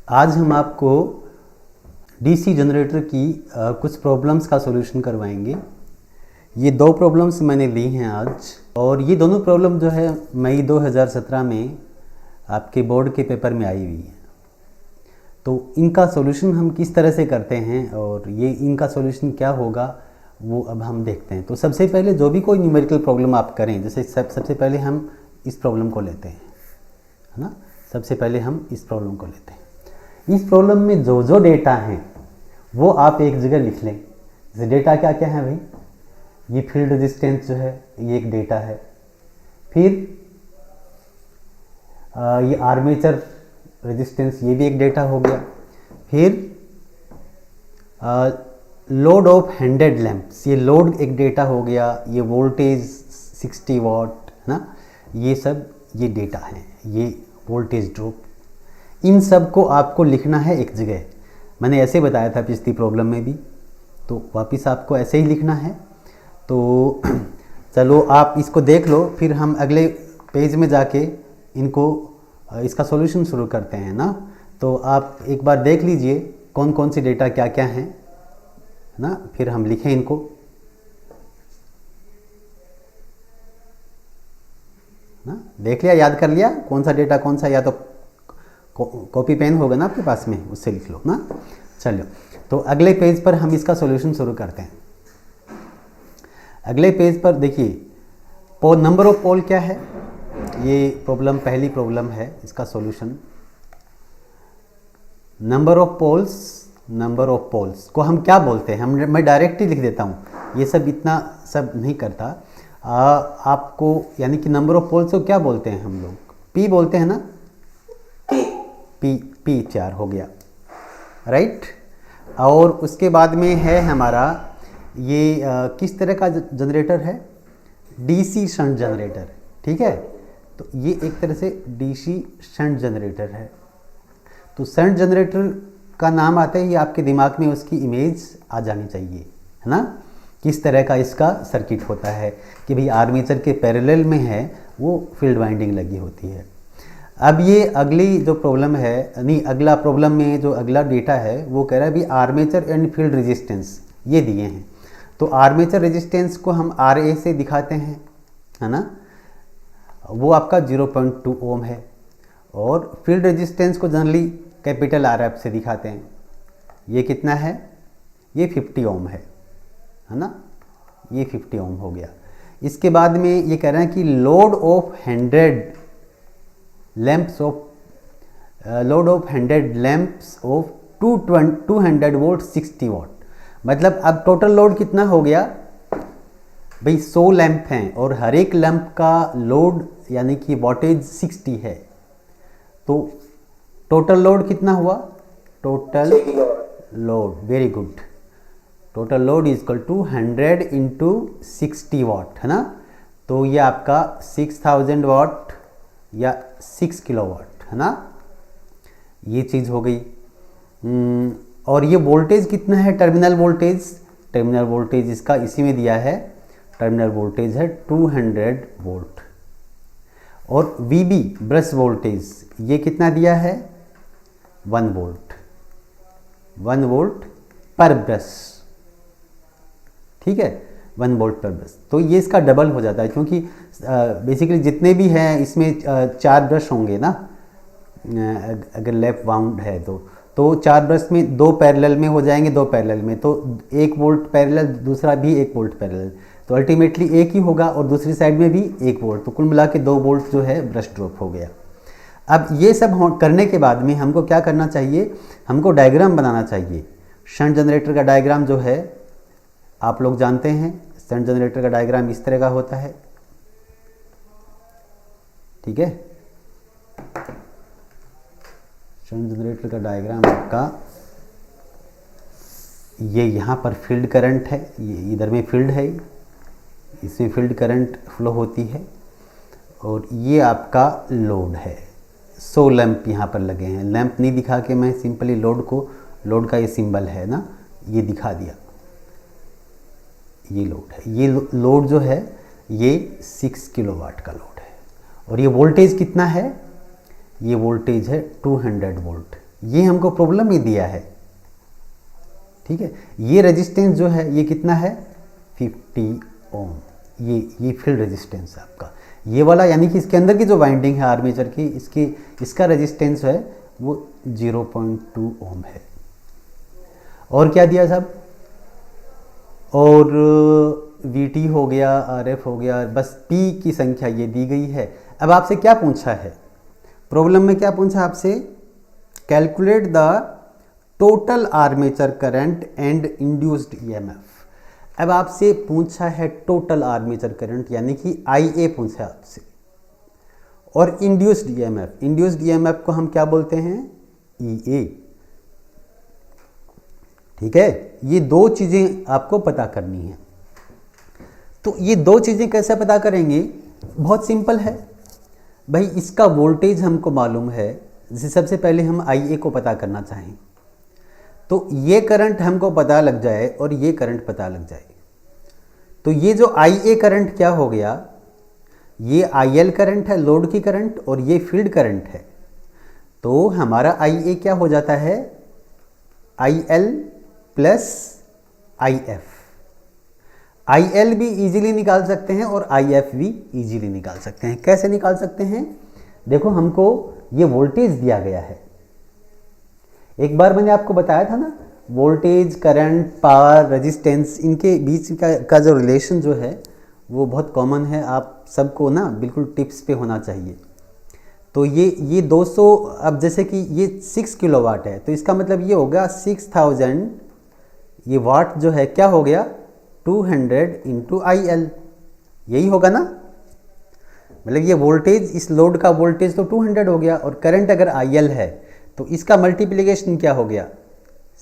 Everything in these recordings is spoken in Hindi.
आज हम आपको डीसी जनरेटर की कुछ प्रॉब्लम्स का सॉल्यूशन करवाएंगे। ये दो प्रॉब्लम्स मैंने ली हैं आज, और ये दोनों प्रॉब्लम जो है मई 2017 में आपके बोर्ड के पेपर में आई हुई है। तो इनका सॉल्यूशन हम किस तरह से करते हैं और ये इनका सॉल्यूशन क्या होगा वो अब हम देखते हैं। तो सबसे पहले जो भी कोई न्यूमेरिकल प्रॉब्लम आप करें, जैसे सबसे पहले हम इस प्रॉब्लम को लेते हैं, है ना। सबसे पहले हम इस प्रॉब्लम को लेते हैं। इस प्रॉब्लम में जो जो डेटा हैं वो आप एक जगह लिख लें। जैसे डेटा क्या क्या है भाई, ये फील्ड रेजिस्टेंस जो है ये एक डेटा है, फिर ये आर्मेचर रेजिस्टेंस ये भी एक डेटा हो गया, फिर लोड ऑफ 100 लैंप्स ये लोड एक डेटा हो गया, ये वोल्टेज 60 वाट है ना, ये सब ये डेटा हैं, ये वोल्टेज ड्रॉप, इन सब को आपको लिखना है एक जगह। मैंने ऐसे बताया था पिछली प्रॉब्लम में भी, तो वापस आपको ऐसे ही लिखना है। तो चलो आप इसको देख लो, फिर हम अगले पेज में जाके इनको इसका सॉल्यूशन शुरू करते हैं ना। तो आप एक बार देख लीजिए कौन कौन सी डेटा क्या क्या हैं ना, फिर हम लिखें इनको। ना देख लिया, याद कर लिया कौन सा डेटा कौन सा, या तो कॉपी पेन होगा ना आपके पास में, उससे लिख लो ना। चलो, तो अगले पेज पर हम इसका सॉल्यूशन शुरू करते हैं। अगले पेज पर देखिए नंबर ऑफ पोल क्या है, ये प्रॉब्लम पहली प्रॉब्लम है, इसका सॉल्यूशन नंबर ऑफ पोल्स को हम क्या बोलते हैं, मैं डायरेक्ट ही लिख देता हूँ, ये सब इतना सब नहीं करता। आपको यानी कि नंबर ऑफ पोल्स को क्या बोलते हैं हम लोग, पी बोलते हैं ना, पी 4 हो गया, राइट। और उसके बाद में है हमारा ये किस तरह का जनरेटर है, डीसी शंट जनरेटर, ठीक है। तो ये एक तरह से डीसी शंट जनरेटर है। तो शंट जनरेटर का नाम आते ही आपके दिमाग में उसकी इमेज आ जानी चाहिए, है ना, किस तरह का इसका सर्किट होता है कि भाई आर्मेचर के पैरेलल में है, वो फील्ड वाइंडिंग लगी होती है। अब ये अगली जो प्रॉब्लम है, नहीं अगला प्रॉब्लम में जो अगला डेटा है वो कह रहा है भी आर्मेचर एंड फील्ड रेजिस्टेंस ये दिए हैं। तो आर्मेचर रेजिस्टेंस को हम RA से दिखाते हैं, है ना, वो आपका 0.2 ओम है। और फील्ड रेजिस्टेंस को जनरली कैपिटल RF से दिखाते हैं, ये कितना है, ये 50 ओम है ना, ये 50 ओम हो गया। इसके बाद में ये कह रहे हैं कि load of 100 lamps of 200 volt 60 वाट, मतलब अब टोटल लोड कितना हो गया भाई, 100 लैंप हैं और हर एक लैंप का लोड यानी कि वोल्टेज 60 है। तो टोटल लोड कितना हुआ, total load, very good, total load is equal to 100 into 60 watt, है ना। तो ये आपका 6000 वाट या 6 किलोवाट, है ना, ये चीज़ हो गई। और ये वोल्टेज कितना है, टर्मिनल वोल्टेज इसका इसी में दिया है, टर्मिनल वोल्टेज है 200 वोल्ट। और VB ब्रश वोल्टेज ये कितना दिया है, 1 वोल्ट पर ब्रश, ठीक है, 1 वोल्ट पर ब्रश। तो ये इसका डबल हो जाता है, क्योंकि बेसिकली जितने भी हैं इसमें 4 ब्रश होंगे ना, अगर लेफ्ट वाउंड है तो 4 ब्रश में 2 पैरेलल में हो जाएंगे, 2 पैरेलल में तो 1 वोल्ट पैरेलल, दूसरा भी 1 वोल्ट पैरेलल, तो अल्टीमेटली एक ही होगा, और दूसरी साइड में भी 1 वोल्ट, तो कुल मिला के 2 वोल्ट जो है ब्रश ड्रॉप हो गया। अब ये सब करने के बाद में हमको क्या करना चाहिए, हमको डायग्राम बनाना चाहिए। शंट जनरेटर का डायग्राम जो है आप लोग जानते हैं, शंट जनरेटर का डायग्राम इस तरह का होता है, ठीक है। शंट जनरेटर का डायग्राम आपका ये यहाँ पर फील्ड करंट है, ये इधर में फील्ड है, इसमें फील्ड करंट फ्लो होती है, और ये आपका लोड है। 100 लैंप यहाँ पर लगे हैं, लैंप नहीं दिखा के मैं सिंपली लोड का ये सिंबल है ना, ये दिखा दिया, ये लोड है। ये लोड जो है ये 6 किलोवाट का लोड है। और ये वोल्टेज कितना है, ये वोल्टेज है 200 वोल्ट, ये हमको प्रॉब्लम में दिया है, ठीक है। ये रेजिस्टेंस जो है ये कितना है 50 ओम, ये फील्ड रेजिस्टेंस है आपका, ये वाला, यानी कि इसके अंदर की जो वाइंडिंग है आर्मेचर की, इसका रेजिस्टेंस है वो 0.2 ओम है। और क्या दिया साहब, और VT हो गया, RF हो गया, बस P की संख्या ये दी गई है। अब आपसे क्या पूछा है प्रॉब्लम में, क्या पूछा आपसे, calculate the total armature current and induced EMF। अब आपसे पूछा है टोटल आर्मेचर करंट यानी कि IA पूछा आपसे, और इंड्यूस्ड EMF को हम क्या बोलते हैं, EA, ठीक है। ये दो चीज़ें आपको पता करनी है। तो ये दो चीज़ें कैसे पता करेंगे, बहुत सिंपल है भाई, इसका वोल्टेज हमको मालूम है, जैसे सबसे पहले हम IA को पता करना चाहें तो ये करंट हमको पता लग जाए और ये करंट पता लग जाए, तो ये जो IA करंट क्या हो गया, ये IL करंट है, लोड की करंट, और ये फील्ड करंट है। तो हमारा IA क्या हो जाता है, IL प्लस IF। IL भी इजीली निकाल सकते हैं और IF भी इजीली निकाल सकते हैं। कैसे निकाल सकते हैं, देखो हमको ये वोल्टेज दिया गया है, एक बार मैंने आपको बताया था ना, वोल्टेज, करंट, पावर, रेजिस्टेंस, इनके बीच का जो रिलेशन जो है वो बहुत कॉमन है, आप सबको ना बिल्कुल टिप्स पे होना चाहिए। तो ये 200, अब जैसे कि ये 6 किलोवाट है, तो इसका मतलब ये होगा 6000, ये वाट जो है क्या हो गया 200 इंटू IL, यही होगा ना, मतलब ये वोल्टेज, इस लोड का वोल्टेज तो 200 हो गया, और करंट अगर IL है तो इसका मल्टीप्लिकेशन क्या हो गया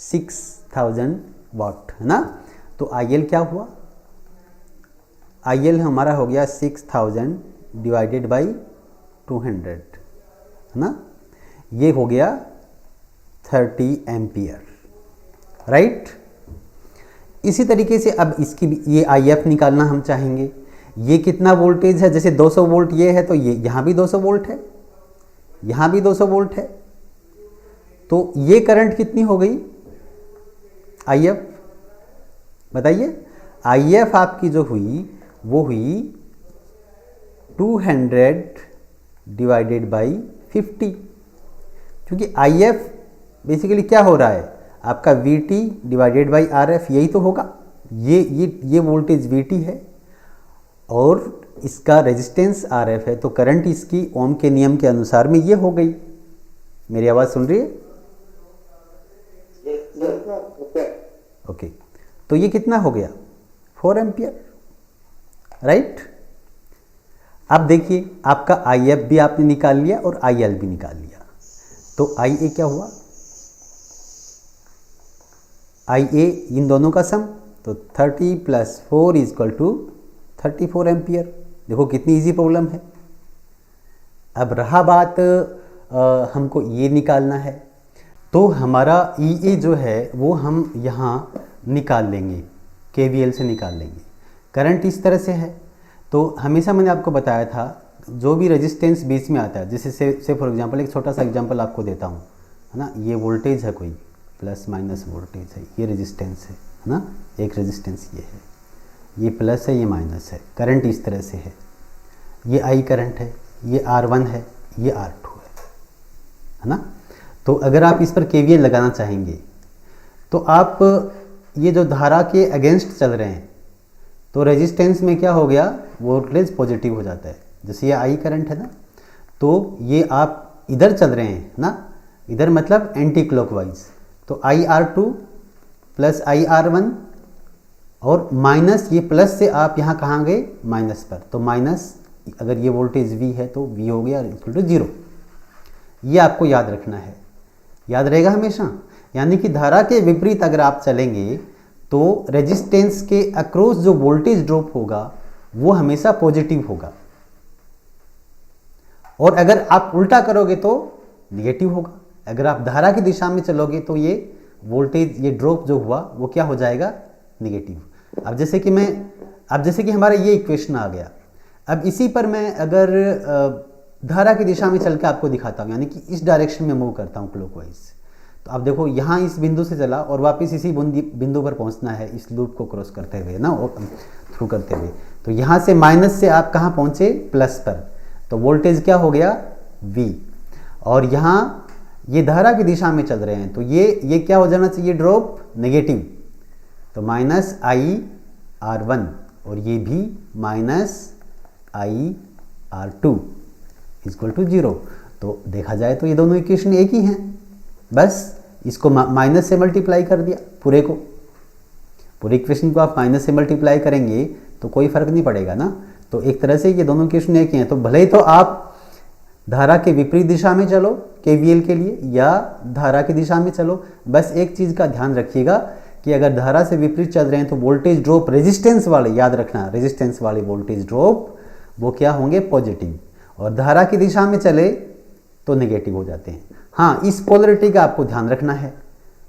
6000 वाट, है ना। तो IL क्या हुआ, IL हमारा हो गया 6000 डिवाइडेड बाई 200, है ना, ये हो गया 30 एम्पियर, राइट। इसी तरीके से अब इसकी ये IF निकालना हम चाहेंगे, ये कितना वोल्टेज है, जैसे 200 वोल्ट ये है, तो ये यहाँ भी 200 वोल्ट है, यहाँ भी 200 वोल्ट है, तो ये करंट कितनी हो गई IF, बताइए। IF आपकी जो हुई वो हुई 200 डिवाइडेड बाई 50, क्योंकि IF बेसिकली क्या हो रहा है आपका VT डिवाइडेड बाई RF, यही तो होगा, ये वोल्टेज VT है और इसका रेजिस्टेंस RF है, तो करंट इसकी ओम के नियम के अनुसार में ये हो गई। मेरी आवाज़ सुन रही है, ओके। तो ये कितना हो गया 4 एम्पियर, राइट। अब देखिए आपका IF भी आपने निकाल लिया और IL भी निकाल लिया, तो IA क्या हुआ, IA इन दोनों का सम, तो 30 + 4 = 34 एम्पियर। देखो कितनी इजी प्रॉब्लम है। अब रहा बात हमको ये निकालना है, तो हमारा EA जो है वो हम यहाँ निकाल लेंगे, KVL से निकाल लेंगे। करंट इस तरह से है, तो हमेशा मैंने आपको बताया था जो भी रेजिस्टेंस बीच में आता है, जैसे से फॉर एग्जांपल एक छोटा सा एग्जांपल आपको देता हूँ, है ना, ये वोल्टेज है, कोई प्लस माइनस वोल्टेज है, ये रेजिस्टेंस है ना, एक रेजिस्टेंस ये है, ये प्लस है, ये माइनस है, करंट इस तरह से है, ये I करंट है, ये R1 है, ये R2 है ना। तो अगर आप इस पर KVL लगाना चाहेंगे तो आप ये जो धारा के अगेंस्ट चल रहे हैं, तो रेजिस्टेंस में क्या हो गया, वोल्टेज पॉजिटिव हो जाता है, जैसे ये I करंट है ना, तो ये आप इधर चल रहे हैं ना, इधर मतलब एंटी क्लॉकवाइज, तो IR2 प्लस IR1 और माइनस ये प्लस से आप यहाँ कहाँ गए माइनस पर, तो माइनस, अगर ये वोल्टेज V है तो V हो गया इक्वल टू 0। ये आपको याद रखना है, याद रहेगा हमेशा। यानी कि धारा के विपरीत अगर आप चलेंगे तो रेजिस्टेंस के अक्रॉस जो वोल्टेज ड्रॉप होगा वो हमेशा पॉजिटिव होगा, और अगर आप उल्टा करोगे तो निगेटिव होगा। अगर आप धारा की दिशा में चलोगे तो ये वोल्टेज, ये ड्रॉप जो हुआ वो क्या हो जाएगा, निगेटिव। अब जैसे कि हमारा ये इक्वेशन आ गया, अब इसी पर मैं अगर धारा की दिशा में चल के आपको दिखाता हूँ, यानी कि इस डायरेक्शन में मूव करता हूँ क्लॉकवाइज, तो अब देखो यहाँ इस बिंदु से चला और वापस इसी बिंदु पर पहुँचना है इस लूप को क्रॉस करते हुए ना, थ्रू करते हुए। तो यहाँ से माइनस से आप कहाँ पहुँचे, प्लस पर, तो वोल्टेज क्या हो गया, V। और यहाँ ये धारा की दिशा में चल रहे हैं, तो ये क्या हो जाना चाहिए, ड्रॉप नेगेटिव, तो माइनस IR1, और ये भी माइनस IR2 इक्वल टू 0। तो देखा जाए तो ये दोनों इक्वेशन एक ही हैं, बस इसको माइनस से मल्टीप्लाई कर दिया, पूरे इक्वेशन को आप माइनस से मल्टीप्लाई करेंगे तो कोई फर्क नहीं पड़ेगा ना। तो एक तरह से ये दोनों इक्वेशन एक ही हैं। तो भले ही तो आप धारा के विपरीत दिशा में चलो KVL के लिए, या धारा की दिशा में चलो, बस एक चीज़ का ध्यान रखिएगा कि अगर धारा से विपरीत चल रहे हैं तो वोल्टेज ड्रॉप रेजिस्टेंस वाले, याद रखना, रेजिस्टेंस वाले वोल्टेज ड्रॉप वो क्या होंगे, पॉजिटिव, और धारा की दिशा में चले तो नेगेटिव हो जाते हैं। हाँ, इस पोलरिटी का आपको ध्यान रखना है,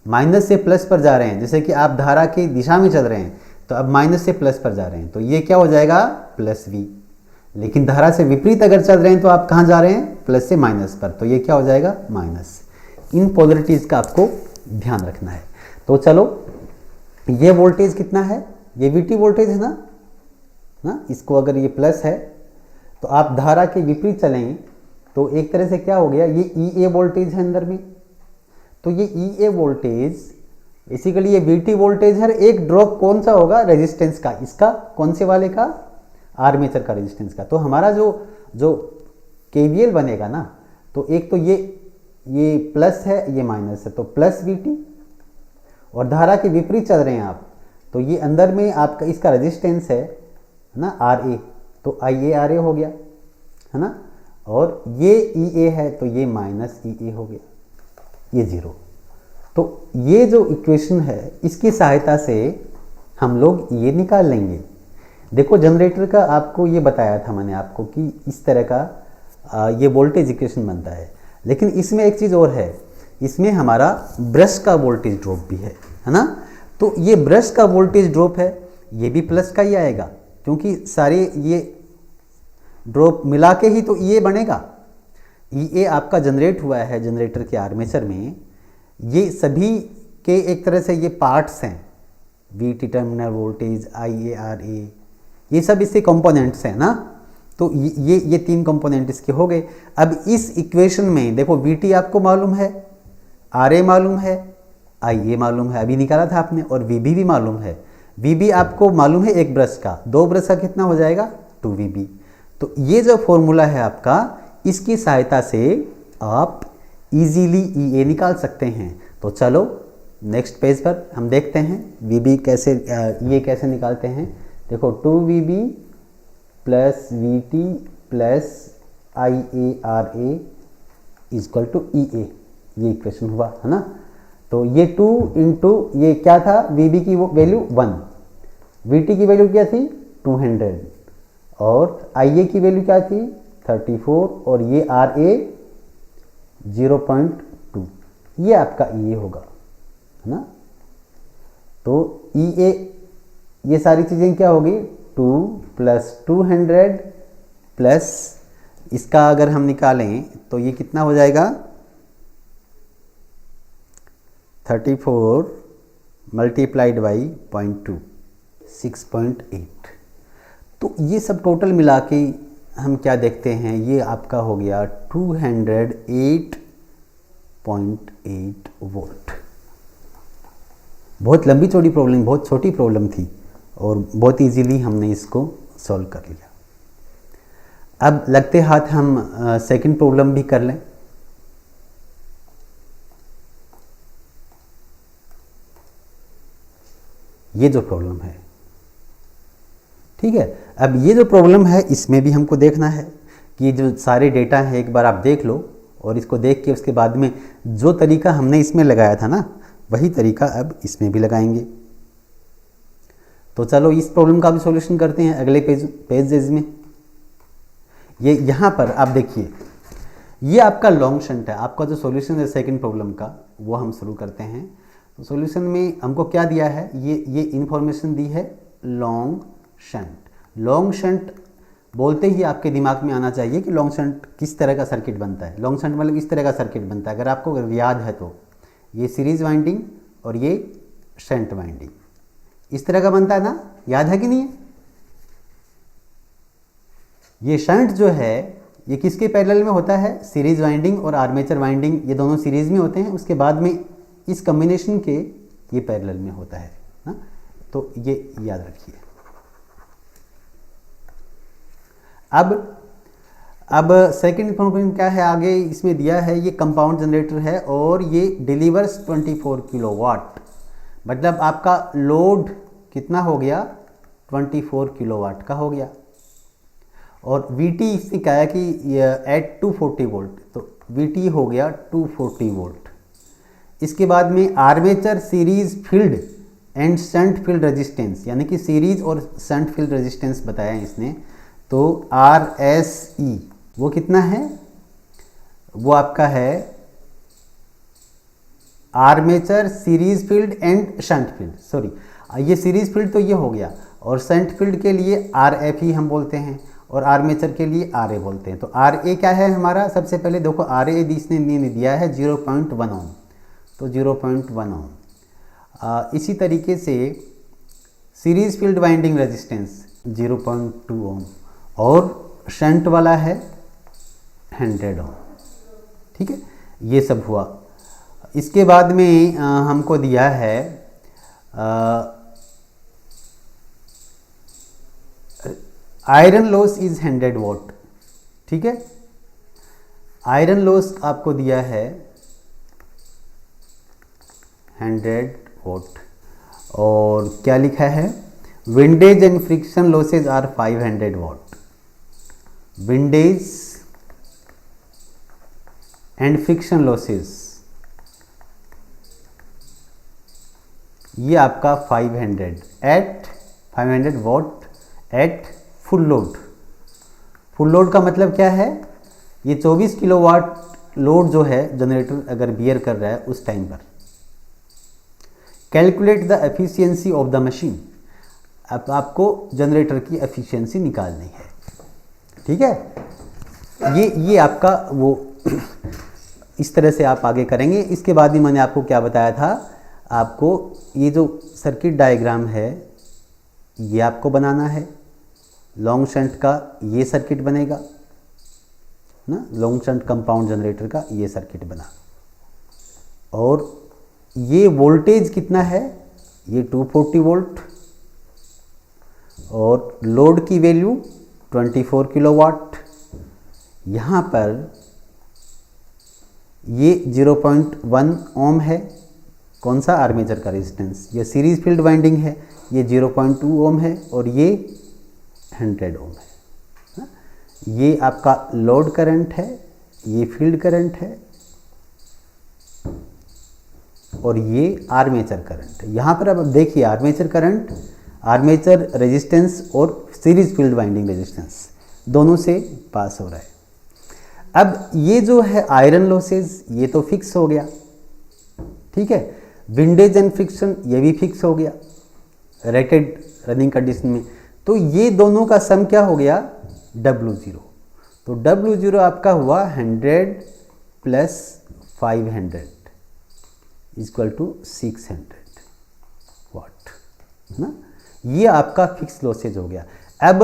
माइनस से प्लस पर जा रहे हैं, जैसे कि आप धारा की दिशा में चल रहे हैं तो अब माइनस से प्लस पर जा रहे हैं, तो ये क्या हो जाएगा, प्लस V। लेकिन धारा से विपरीत अगर चल रहे हैं तो आप कहाँ जा रहे हैं, प्लस से माइनस पर, तो ये क्या हो जाएगा, माइनस। इन पोलरिटीज़ का आपको ध्यान रखना है। तो चलो, ये वोल्टेज कितना है, ये VT वोल्टेज है ना, इसको अगर ये प्लस है तो आप धारा के विपरीत चलेंगे तो एक तरह से क्या हो गया, ये EA वोल्टेज है अंदर में, तो ये EA वोल्टेज बेसिकली ये VT वोल्टेज है। एक ड्रॉप कौन सा होगा, रेजिस्टेंस का, इसका कौन से वाले का, आर्मेचर का रेजिस्टेंस का। तो हमारा जो KVL बनेगा ना, तो एक तो ये प्लस है, ये माइनस है, तो प्लस VT, और धारा के विपरीत चल रहे हैं आप, तो ये अंदर में आपका इसका रेजिस्टेंस है ना, RA, तो IARA हो गया, है ना, और ये EA है तो ये माइनस EA हो गया, ये 0। तो ये जो इक्वेशन है इसकी सहायता से हम लोग ये निकाल लेंगे। देखो, जनरेटर का आपको ये बताया था मैंने आपको कि इस तरह का ये वोल्टेज इक्वेशन बनता है, लेकिन इसमें एक चीज़ और है, इसमें हमारा ब्रश का वोल्टेज ड्रॉप भी है ना। तो ये ब्रश का वोल्टेज ड्रॉप है, ये भी प्लस का ही आएगा, क्योंकि सारे ये ड्रॉप मिला के ही तो EA बनेगा। EA आपका जनरेट हुआ है जनरेटर के आर्मेचर में, ये सभी के एक तरह से ये पार्ट्स हैं, VT टर्मिनल वोल्टेज, IARA, ये सब इसके कंपोनेंट्स हैं ना। तो ये 3 कंपोनेंट इसके हो गए। अब इस इक्वेशन में देखो, VT आपको मालूम है, RA मालूम है, IA मालूम है, अभी निकाला था आपने, और VB भी मालूम है। VB आपको मालूम है एक ब्रश का, 2 ब्रश का कितना हो जाएगा, 2VB। तो ये जो फॉर्मूला है आपका, इसकी सहायता से आप इजीली EA निकाल सकते हैं। तो चलो नेक्स्ट पेज पर हम देखते हैं VB कैसे, EA कैसे निकालते हैं। देखो, 2VB plus VT plus IARA equal to EA, ये इक्वेशन हुआ है ना। तो ये 2 इंटू ये क्या था, VB की वैल्यू 1, VT की वैल्यू क्या थी 200, और IA की वैल्यू क्या थी 34, और ये RA 0.2, ये आपका EA होगा, है ना। तो EA, ये सारी चीज़ें क्या होगी, 2 प्लस 200 प्लस इसका अगर हम निकालें तो ये कितना हो जाएगा, 34 मल्टीप्लाइड बाई 0.2, 6.8। तो ये सब टोटल मिला के हम क्या देखते हैं, ये आपका हो गया 208.8 वोल्ट। बहुत लंबी चौड़ी प्रॉब्लम, बहुत छोटी प्रॉब्लम थी, और बहुत इजीली हमने इसको सॉल्व कर लिया। अब लगते हाथ हम सेकंड प्रॉब्लम भी कर लें। ये जो प्रॉब्लम है, ठीक है। अब ये जो प्रॉब्लम है इसमें भी हमको देखना है कि जो सारे डेटा हैं एक बार आप देख लो, और इसको देख के उसके बाद में जो तरीका हमने इसमें लगाया था ना, वही तरीका अब इसमें भी लगाएंगे। तो चलो इस प्रॉब्लम का भी सॉल्यूशन करते हैं अगले पेजेज में। ये यहाँ पर आप देखिए, ये आपका लॉन्ग शंट है। आपका जो सॉल्यूशन है सेकंड प्रॉब्लम का, वो हम शुरू करते हैं। तो सॉल्यूशन में हमको क्या दिया है, ये इन्फॉर्मेशन दी है लॉन्ग शंट। लॉन्ग शंट बोलते ही आपके दिमाग में आना चाहिए कि लॉन्ग शंट किस तरह का सर्किट बनता है। लॉन्ग शंट मतलब इस तरह का सर्किट बनता है। अगर आपको याद है तो ये सीरीज वाइंडिंग और ये शंट वाइंडिंग, इस तरह का बनता है ना, याद है कि नहीं है? ये शंट जो है ये किसके पैरेलल में होता है? सीरीज वाइंडिंग और आर्मेचर वाइंडिंग, ये दोनों सीरीज में होते हैं, उसके बाद में इस कॉम्बिनेशन के ये पैरेलल में होता है ना, तो ये याद रखिए। अब सेकंड इंफॉर्मेशन क्या है आगे इसमें दिया है, ये कंपाउंड जनरेटर है और ये डिलीवर्स 24 किलोवाट, मतलब आपका लोड कितना हो गया? 24 किलोवाट का हो गया। और VT इसने कहा है कि एट 240 वोल्ट, तो VT हो गया 240 वोल्ट। इसके बाद में armature series field and shunt field resistance, यानी कि सीरीज और शंट फील्ड रेजिस्टेंस बताया इसने, तो RSE वो कितना है? वो आपका है armature series field and shunt field, sorry ये सीरीज फील्ड तो ये हो गया, और शंट फील्ड के लिए RFE हम बोलते हैं और आर्मेचर के लिए RA बोलते हैं। तो RA क्या है हमारा? सबसे पहले देखो RA इसने दिया है 0.1 ओम, तो 0.1 ओम। इसी तरीके से सीरीज फील्ड वाइंडिंग रेजिस्टेंस 0.2 ओम और शंट वाला है 100 ओम। ठीक है, ये सब हुआ। इसके बाद में हमको दिया है आयरन लॉस इज 100 वॉट। ठीक है, आयरन लॉस आपको दिया है 100 वॉट, और क्या लिखा है? Windage and friction losses are 500 watt. Windage and friction losses ये आपका 500 watt at full load. Full load का मतलब क्या है? ये 24 किलोवाट लोड जो है जनरेटर अगर बियर कर रहा है उस टाइम पर। Calculate the efficiency of the machine, अब आपको जनरेटर की एफिशिएंसी निकालनी है। ठीक है, ये आपका वो इस तरह से आप आगे करेंगे। इसके बाद ही मैंने आपको क्या बताया था, आपको ये जो सर्किट डायग्राम है ये आपको बनाना है। लॉन्ग शंट का ये सर्किट बनेगा ना, लॉन्ग शंट कंपाउंड जनरेटर का ये सर्किट बना, और ये वोल्टेज कितना है? ये 240 वोल्ट, और लोड की वैल्यू 24 किलोवाट। यहाँ पर ये 0.1 ओम है, कौन सा? आर्मेचर का रेजिस्टेंस। ये सीरीज फील्ड वाइंडिंग है, ये 0.2 ओम है, और ये 100 ओम है। ये आपका लोड करंट है, ये फील्ड करंट है, और ये आर्मेचर करंट है। यहाँ पर अब देखिए आर्मेचर करंट, आर्मेचर रेजिस्टेंस और सीरीज फील्ड वाइंडिंग रेजिस्टेंस दोनों से पास हो रहा है। अब ये जो है आयरन लॉसेज ये तो फिक्स हो गया। ठीक है, विंडेज एंड फ्रिक्शन ये भी फिक्स हो गया रेटेड रनिंग कंडीशन में। तो ये दोनों का सम क्या हो गया? W0। तो W0 आपका हुआ 100 प्लस 500 इक्वल टू 600 वाट ना। ये आपका फिक्स लॉसेज हो गया। अब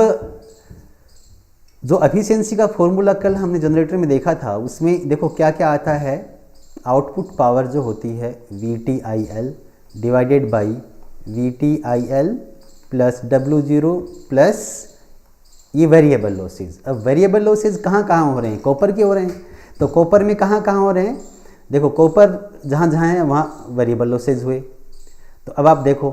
जो एफिशिएंसी का फॉर्मूला कल हमने जनरेटर में देखा था उसमें देखो क्या क्या आता है। आउटपुट पावर जो होती है VTIL divided by VTIL plus W0 plus ये वेरिएबल लॉसेज। अब वेरिएबल लॉसेज कहाँ कहाँ हो रहे हैं? कॉपर के हो रहे हैं। तो कॉपर में कहाँ कहाँ हो रहे हैं? देखो कॉपर जहाँ जहाँ है वहाँ वेरिएबल लॉसेज हुए। तो अब आप देखो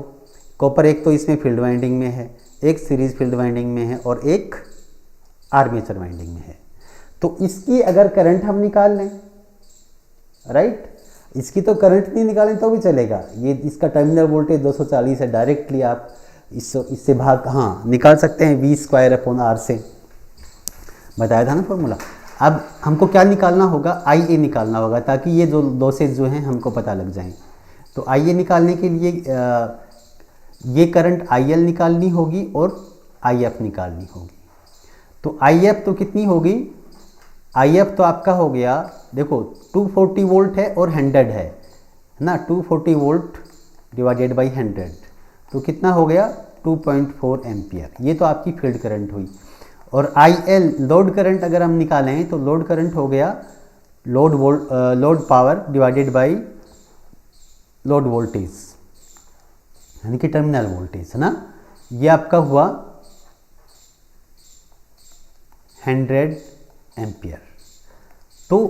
कॉपर एक तो इसमें फील्ड वाइंडिंग में है, एक सीरीज फील्ड वाइंडिंग में है और एक आर्मेचर वाइंडिंग में है। तो इसकी अगर करंट हम निकाल लें, राइट, इसकी तो करंट नहीं निकालें तो भी चलेगा। ये इसका टर्मिनल वोल्टेज 240 है, डायरेक्टली आप इससे भाग निकाल सकते हैं V²/R से, बताया था ना फॉर्मूला। अब हमको क्या निकालना होगा? IA निकालना होगा ताकि ये जो लॉसेज जो हैं हमको पता लग जाएं। तो IA निकालने के लिए ये करंट IL निकालनी होगी और IF निकालनी होगी। तो IF तो कितनी होगी? IF तो आपका हो गया, देखो 240 वोल्ट है और 100 है, है ना, 240 वोल्ट डिवाइडेड बाई 100, तो कितना हो गया 2.4 एम्पियर। ये तो आपकी फील्ड करंट हुई। और IL लोड करंट अगर हम निकालें तो लोड करंट हो गया load power divided by load voltage, यानी कि टर्मिनल वोल्टेज, है ना। ये आपका हुआ 100 एम्पियर। तो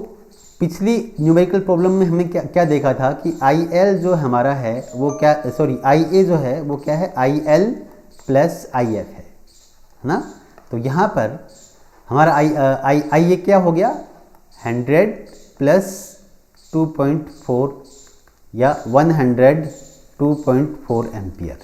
पिछली न्यूमेरिकल प्रॉब्लम में हमने क्या क्या देखा था कि IL जो हमारा है वो क्या, सॉरी IA जो है वो क्या है, IL प्लस IF है ना। तो यहाँ पर हमारा IA क्या हो गया 100 प्लस 2.4 या 102.4 एम्पियर।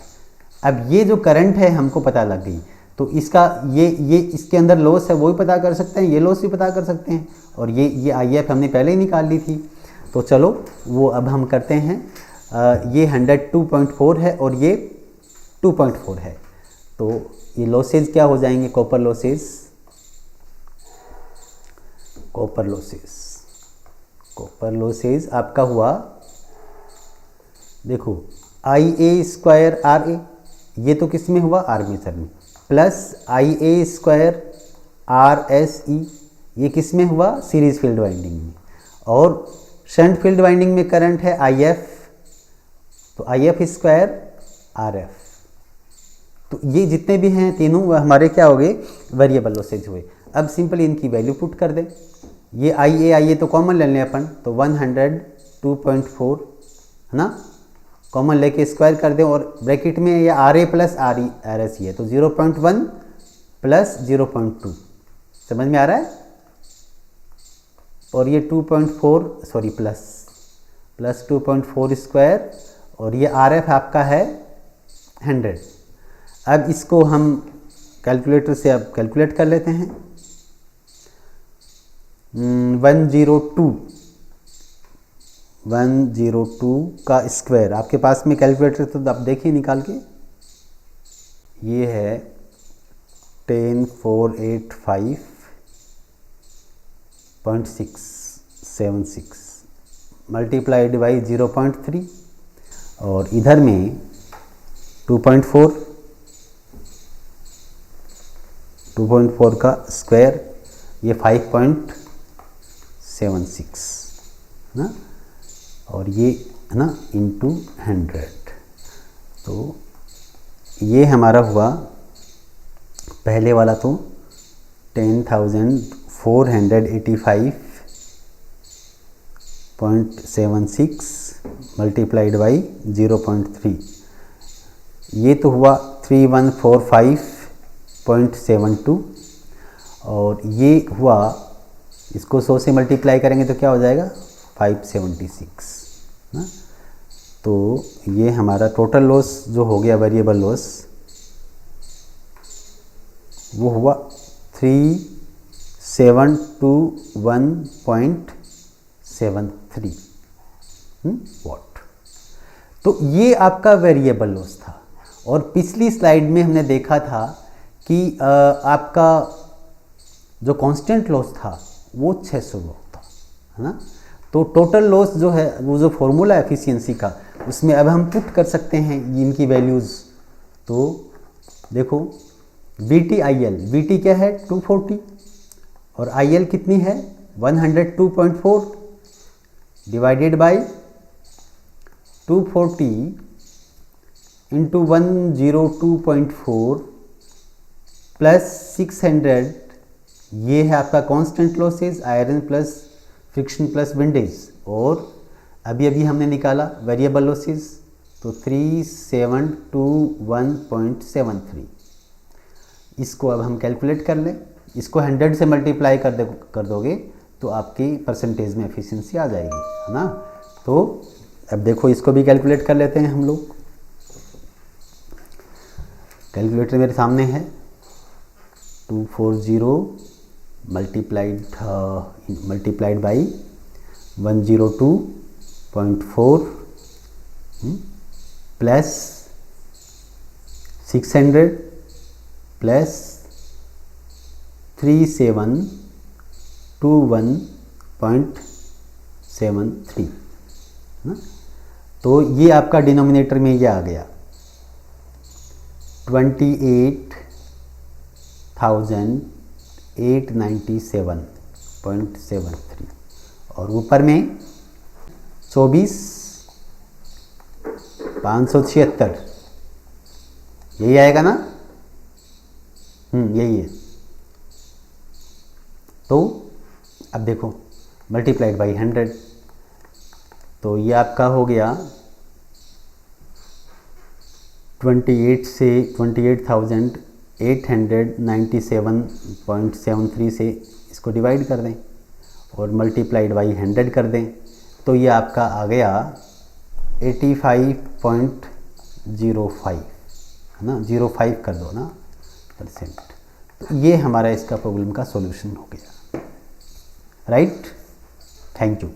अब ये जो करंट है हमको पता लग गई, तो इसका ये इसके अंदर लॉस है वो भी पता कर सकते हैं, ये लॉस भी पता कर सकते हैं, और ये IF हमने पहले ही निकाल ली थी। तो चलो वो अब हम करते हैं। ये 102.4 है और ये 2.4 है, तो ये लॉसेज क्या हो जाएंगे, कॉपर लॉसेज आपका हुआ, देखो IA स्क्वायर RA, ये तो किस में हुआ, आर्मेचर में, प्लस IA स्क्वायर RSE, ये किस में हुआ, सीरीज फील्ड वाइंडिंग में, और शंट फील्ड वाइंडिंग में करंट है IF, तो IF स्क्वायर RF। तो ये जितने भी हैं तीनों वो हमारे क्या हो गए, वेरिएबल लॉसेज हुए। अब सिंपली इनकी वैल्यू पुट कर दें। ये IA तो कॉमन ले लें अपन, तो 102.4 है ना, कॉमन लेके स्क्वायर कर दें, और ब्रैकेट में ये RA प्लस RS है, तो 0.1 प्लस 0.2, समझ में आ रहा है। और ये 2.4 सॉरी प्लस 2.4 स्क्वायर, और ये RF आपका है 100। अब इसको हम कैलकुलेटर से अब कैलकुलेट कर लेते हैं। 102 का स्क्वायर, आपके पास में कैलकुलेटर तो आप देखिए निकाल के, ये है 10485.676 मल्टीप्लाइड बाई 0.3, और इधर में 2.4 का स्क्वायर, ये 5.76 ना, और ये है ना इंटू 100, तो ये हमारा हुआ पहले वाला तो 10,485.76 मल्टीप्लाइड बाई 0.3, ये तो हुआ 3145.72, और ये हुआ, इसको 100 से मल्टीप्लाई करेंगे तो क्या हो जाएगा 576 ना। तो ये हमारा टोटल लॉस जो हो गया, वेरिएबल लॉस, वो हुआ 3721.73 वॉट। तो ये आपका वेरिएबल लॉस था। और पिछली स्लाइड में हमने देखा था कि आपका जो कांस्टेंट लॉस था वो 600 वॉट था, है ना। तो टोटल लॉस जो है, वो जो फॉर्मूला एफिशिएंसी का, उसमें अब हम पुट कर सकते हैं इनकी वैल्यूज़। तो देखो VT क्या है 240, और IL कितनी है 102.4 डिवाइडेड बाई 240 इंटू 102.4 प्लस 600, ये है आपका constant losses, iron plus friction plus windage, और अभी हमने निकाला वेरिएबल लॉसेज, तो 3721.73। इसको अब हम कैलकुलेट कर लें, इसको 100 से मल्टीप्लाई कर दोगे तो आपकी परसेंटेज में एफिशिएंसी आ जाएगी, है ना। तो अब देखो इसको भी कैलकुलेट कर लेते हैं हम लोग। कैलकुलेटर मेरे सामने है, 240 मल्टीप्लाइड बाई 102.4 प्लस 600 प्लस 3721.73 ना। तो ये आपका डिनोमिनेटर में ये आ गया 28,897.73 और ऊपर में 24,576 यही आएगा ना। यही है। तो अब देखो मल्टीप्लाइड बाई 100, तो ये आपका हो गया 28,897.73 से इसको डिवाइड कर दें और मल्टीप्लाइड बाई 100 कर दें, तो ये आपका आ गया 85.05 है ना, 05 कर दो ना %। तो ये हमारा इसका प्रॉब्लम का सॉल्यूशन हो गया। Right, thank you.